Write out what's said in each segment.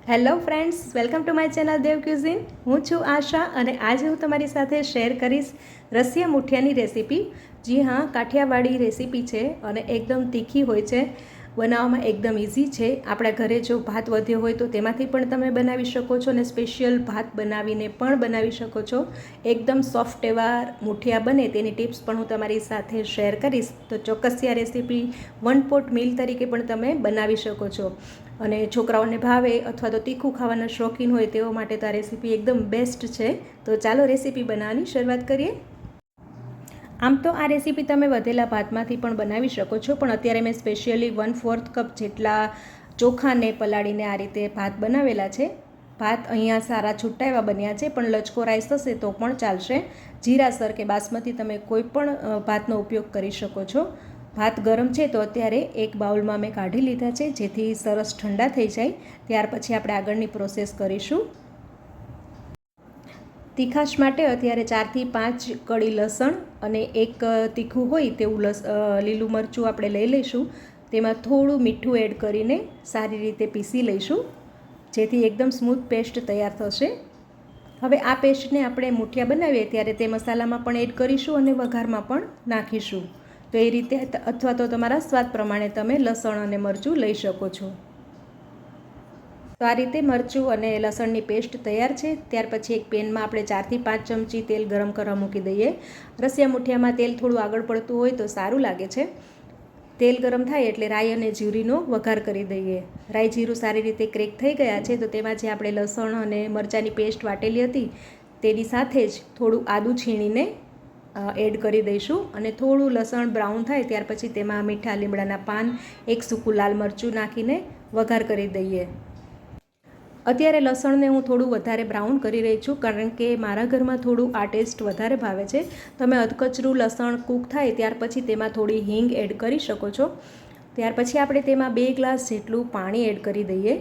Hello friends, welcome to my channel Dev cuisine. હું છું આશા અને આજે હું તમારી સાથે શેર કરીશ રસિયા મુઠિયાની રેસીપી. જી હા, કાઠિયાવાડી રેસીપી છે અને એકદમ તીખી હોય છે. બનાવવામાં એકદમ ઇઝી છે. આપણા ઘરે જો ભાત વધ્યો હોય તો તેમાંથી પણ તમે બનાવી શકો છો અને સ્પેશિયલ ભાત બનાવીને પણ બનાવી શકો છો. એકદમ સોફ્ટ એવા મુઠિયા બને તેની ટિપ્સ પણ હું તમારી સાથે શેર કરીશ. તો ચોક્કસથી આ રેસીપી વન પોટ મીલ તરીકે પણ તમે બનાવી શકો છો અને છોકરાઓને ભાવે અથવા તો તીખું ખાવાના શોખીન હોય તેઓ માટે તો આ રેસીપી એકદમ બેસ્ટ છે. તો ચાલો રેસીપી બનાવવાની શરૂઆત કરીએ. આમ તો આ રેસીપી તમે વધેલા ભાતમાંથી પણ બનાવી શકો છો, પણ અત્યારે મેં સ્પેશિયલી 1/4 કપ જેટલા ચોખાને પલાળીને આ રીતે ભાત બનાવેલા છે. ભાત અહીંયા સારા છૂટા એવા બન્યા છે, પણ લચકો રાઈસ થશે તો પણ ચાલશે. જીરાસર કે બાસમતી તમે કોઈ પણ ભાતનો ઉપયોગ કરી શકો છો. ભાત ગરમ છે તો અત્યારે એક બાઉલમાં મેં કાઢી લીધા છે, જેથી સરસ ઠંડા થઈ જાય. ત્યાર પછી આપણે આગળની પ્રોસેસ કરીશું. તીખાશ માટે અત્યારે 4થી 5 કળી લસણ અને એક તીખું હોય તેવું લીલું મરચું આપણે લઈ લઈશું. તેમાં થોડું મીઠું એડ કરીને સારી રીતે પીસી લઈશું, જેથી એકદમ સ્મૂથ પેસ્ટ તૈયાર થશે. હવે આ પેસ્ટને આપણે મુઠિયા બનાવીએ ત્યારે તે મસાલામાં પણ એડ કરીશું અને વઘારમાં પણ નાખીશું. તો એ રીતે અથવા તો તમારા સ્વાદ પ્રમાણે તમે લસણ અને મરચું લઈ શકો છો. તો આ રીતે મરચું અને લસણની પેસ્ટ તૈયાર છે. ત્યાર પછી એક પેનમાં આપણે 4થી 5 ચમચી તેલ ગરમ કરવા મૂકી દઈએ. રસિયા મુઠિયામાં તેલ થોડું આગળ પડતું હોય તો સારું લાગે છે. તેલ ગરમ થાય એટલે રાઈ અને જીરીનો વઘાર કરી દઈએ. રાઈ જીરું સારી રીતે ક્રેક થઈ ગયા છે તો તેમાં જે આપણે લસણ અને મરચાંની પેસ્ટ વાટેલી હતી તેની સાથે જ થોડું આદું છીણીને એડ કરી દઈશું અને થોડું લસણ બ્રાઉન થાય ત્યાર પછી તેમાં મીઠા લીમડાના પાન, એક સૂકું લાલ મરચું નાખીને વઘાર કરી દઈએ. અત્યારે લસણને હું થોડું વધારે બ્રાઉન કરી રહી છું, કારણ કે મારા ઘરમાં થોડું આ ટેસ્ટ વધારે ભાવે છે. તમે અધકચરું લસણ કૂક થાય ત્યાર પછી તેમાં થોડી હિંગ એડ કરી શકો છો. ત્યાર પછી આપણે તેમાં 2 ગ્લાસ જેટલું પાણી એડ કરી દઈએ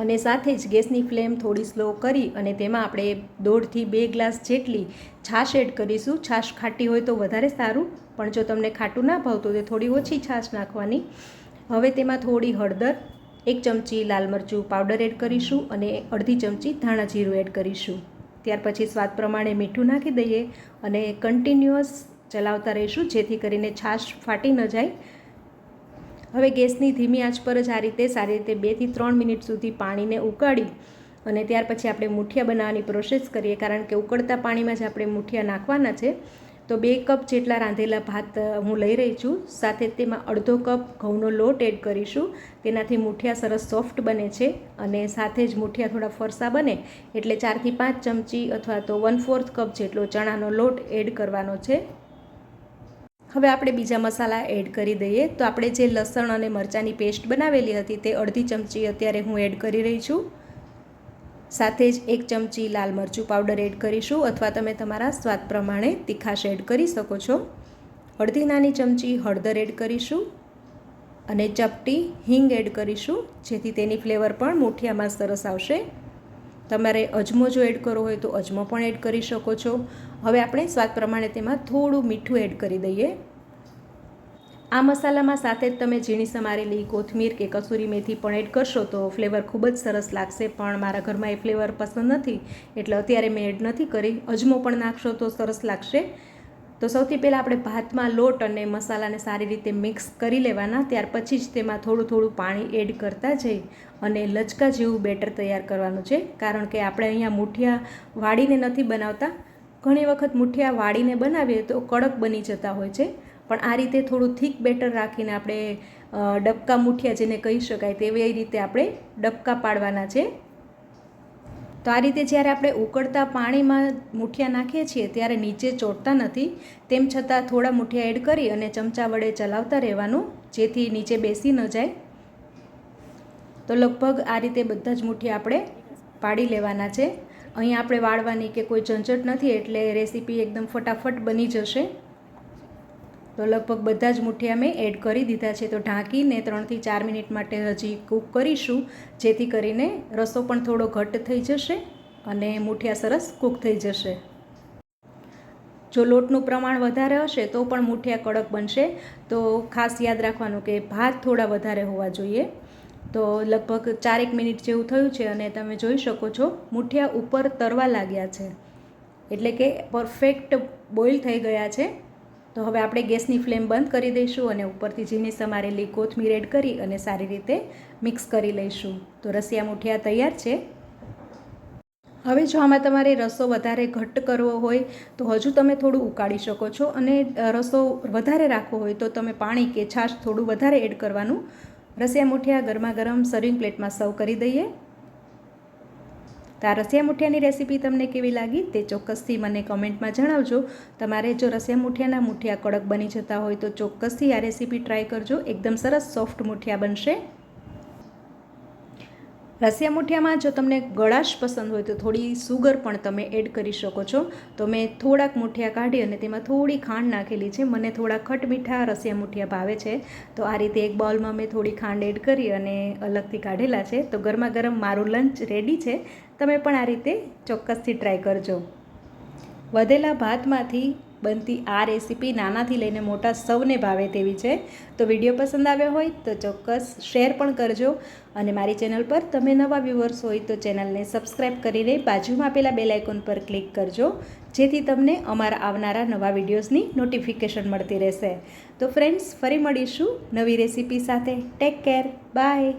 અને સાથે જ ગેસની ફ્લેમ થોડી સ્લો કરી અને તેમાં આપણે 1.5થી 2 ગ્લાસ જેટલી છાશ એડ કરીશું. છાશ ખાટી હોય તો વધારે સારું, પણ જો તમને ખાટું ના ભાવતું તો થોડી ઓછી છાશ નાખવાની. હવે તેમાં થોડી હળદર, 1 ચમચી લાલ મરચું પાવડર એડ કરીશું અને અડધી ચમચી ધાણા જીરું એડ કરીશું. ત્યાર પછી સ્વાદ પ્રમાણે મીઠું નાખી દઈએ અને કન્ટિન્યુઅસ ચલાવતા રહીશું, જેથી કરીને છાશ ફાટી ન જાય. હવે ગેસની ધીમી આંચ પર જ આ રીતે સારી રીતે 2થી 3 મિનિટ સુધી પાણીને ઉકાળી અને ત્યાર પછી આપણે મુઠિયા બનાવવાની પ્રોસેસ કરીએ, કારણ કે ઉકળતા પાણીમાં જ આપણે મુઠિયા નાખવાના છે. તો 2 કપ જેટલા રાંધેલા ભાત હું લઈ રહી છું. સાથે તેમાં અડધો કપ ઘઉંનો લોટ એડ કરીશું. તેનાથી મુઠિયા સરસ સોફ્ટ બને છે અને સાથે જ મુઠિયા થોડા ફરસા બને એટલે 4થી 5 ચમચી અથવા તો 1/4 કપ જેટલો ચણાનો લોટ એડ કરવાનો છે. હવે આપણે બીજા મસાલા એડ કરી દઈએ. તો આપણે જે લસણ અને મરચાંની પેસ્ટ બનાવેલી હતી તે અડધી ચમચી અત્યારે હું એડ કરી રહી છું. સાથે જ 1 ચમચી લાલ મરચું પાવડર એડ કરીશું, અથવા તમે તમારા સ્વાદ પ્રમાણે તીખાશ એડ કરી શકો છો. અડધી નાની ચમચી હળદર એડ કરીશું અને ચપટી હિંગ એડ કરીશું, જેથી તેની ફ્લેવર પણ મુઠિયામાં સરસ આવશે. તમારે અજમો જો એડ કરવો હોય તો અજમો પણ એડ કરી શકો છો. હવે આપણે સ્વાદ પ્રમાણે તેમાં થોડું મીઠું એડ કરી દઈએ. આ મસાલામાં સાથે જ તમે ઝીણી સમારેલી કોથમીર કે કસૂરી મેથી પણ એડ કરશો તો ફ્લેવર ખૂબ જ સરસ લાગશે, પણ મારા ઘરમાં એ ફ્લેવર પસંદ નથી એટલે અત્યારે મેં એડ નથી કરી. અજમો પણ નાખશો તો સરસ લાગશે. તો સૌથી પહેલાં આપણે ભાતમાં લોટ અને મસાલાને સારી રીતે મિક્સ કરી લેવાના. ત્યાર પછી જ તેમાં થોડું થોડું પાણી એડ કરતા જઈ અને લચકા જેવું બેટર તૈયાર કરવાનું છે, કારણ કે આપણે અહીંયા મુઠિયા વાળીને નથી બનાવતા. ઘણી વખત મુઠિયા વાળીને બનાવીએ તો કડક બની જતા હોય છે, પણ આ રીતે થોડું થીક બેટર રાખીને આપણે ડબકા મુઠિયા જેને કહી શકાય તેવી રીતે આપણે ડબકા પાડવાના છે. તો આ રીતે જ્યારે આપણે ઉકળતા પાણીમાં મુઠિયા નાખીએ છીએ ત્યારે નીચે ચોંટતા નથી, તેમ છતાં થોડા મુઠિયા એડ કરી અને ચમચા વડે ચલાવતા રહેવાનું, જેથી નીચે બેસી ન જાય. તો લગભગ આ રીતે બધા જ મુઠિયા આપણે પાડી લેવાના છે. અહીંયા આપણે વાળવાની કે કોઈ ઝંઝટ નથી એટલે રેસીપી એકદમ ફટાફટ બની જશે. તો લગભગ બધા જ મુઠિયા મેં એડ કરી દીધા છે. તો ઢાંકીને 3થી 4 મિનિટ માટે હજી કૂક કરીશું, જેથી કરીને રસો પણ થોડો ઘટ્ટ થઈ જશે અને મુઠિયા સરસ કૂક થઈ જશે. જો લોટનું પ્રમાણ વધારે હશે તો પણ મુઠિયા કડક બનશે. તો ખાસ યાદ રાખવાનું કે ભાત થોડા વધારે હોવા જોઈએ. તો લગભગ 4-1 મિનિટ જેવું થયું છે અને તમે જોઈ શકો છો મૂઠિયા ઉપર તરવા લાગ્યા છે, એટલે કે પરફેક્ટ બોઇલ થઈ ગયા છે. તો હવે આપણે ગેસની ફ્લેમ બંધ કરી દઈશું અને ઉપરથી ઝીણી સમારેલી કોથમીર એડ કરી અને સારી રીતે મિક્સ કરી લઈશું. તો રસિયા મૂઠિયા તૈયાર છે. હવે જો આમાં તમારે રસો વધારે ઘટ્ટ કરવો હોય તો હજુ તમે થોડું ઉકાળી શકો છો, અને રસો વધારે રાખવો હોય તો તમે પાણી કે છાશ થોડું વધારે એડ કરવાનું. રસિયા મૂઠિયા ગરમા ગરમ સર્વિંગ પ્લેટમાં સર્વ કરી દઈએ. તો આ રસિયા મૂઠિયાની રેસીપી તમને કેવી લાગી તે ચોક્કસથી મને કમેન્ટમાં જણાવજો. તમારે જો રસિયા મૂઠિયાના મૂઠિયા કડક બની જતા હોય તો ચોક્કસથી આ રેસીપી ટ્રાય કરજો. એકદમ સરસ સોફ્ટ મૂઠિયા બનશે. રસિયા મૂઠિયામાં જો તમને ગળાશ પસંદ હોય તો થોડી સુગર પણ તમે એડ કરી શકો છો. તો મેં થોડાક મૂઠિયા કાઢી અને તેમાં થોડી ખાંડ નાખેલી છે. મને થોડા ખટમીઠા રસિયા મૂઠિયા ભાવે છે, તો આ રીતે એક બાઉલમાં મેં થોડી ખાંડ એડ કરી અને અલગથી કાઢેલા છે. તો ગરમા ગરમ મારું લંચ રેડી છે. તમે પણ આ રીતે ચોક્કસથી ટ્રાય કરજો. વધેલા ભાતમાંથી બનતી આ રેસીપી નાનાથી લઈને મોટા સૌને ભાવે તેવી છે. તો વિડીયો પસંદ આવ્યો હોય તો ચોક્કસ શેર પણ કરજો, અને મારી ચેનલ પર તમે નવા વ્યૂવર્સ હોય તો ચેનલને સબસ્ક્રાઈબ કરીને બાજુમાં આપેલા બેલ આઇકોન પર ક્લિક કરજો, જેથી તમને અમારા આવનારા નવા વિડીયોઝની નોટિફિકેશન મળતી રહેશે. તો ફ્રેન્ડ્સ, ફરી મળીશું નવી રેસીપી સાથે. Take care, by.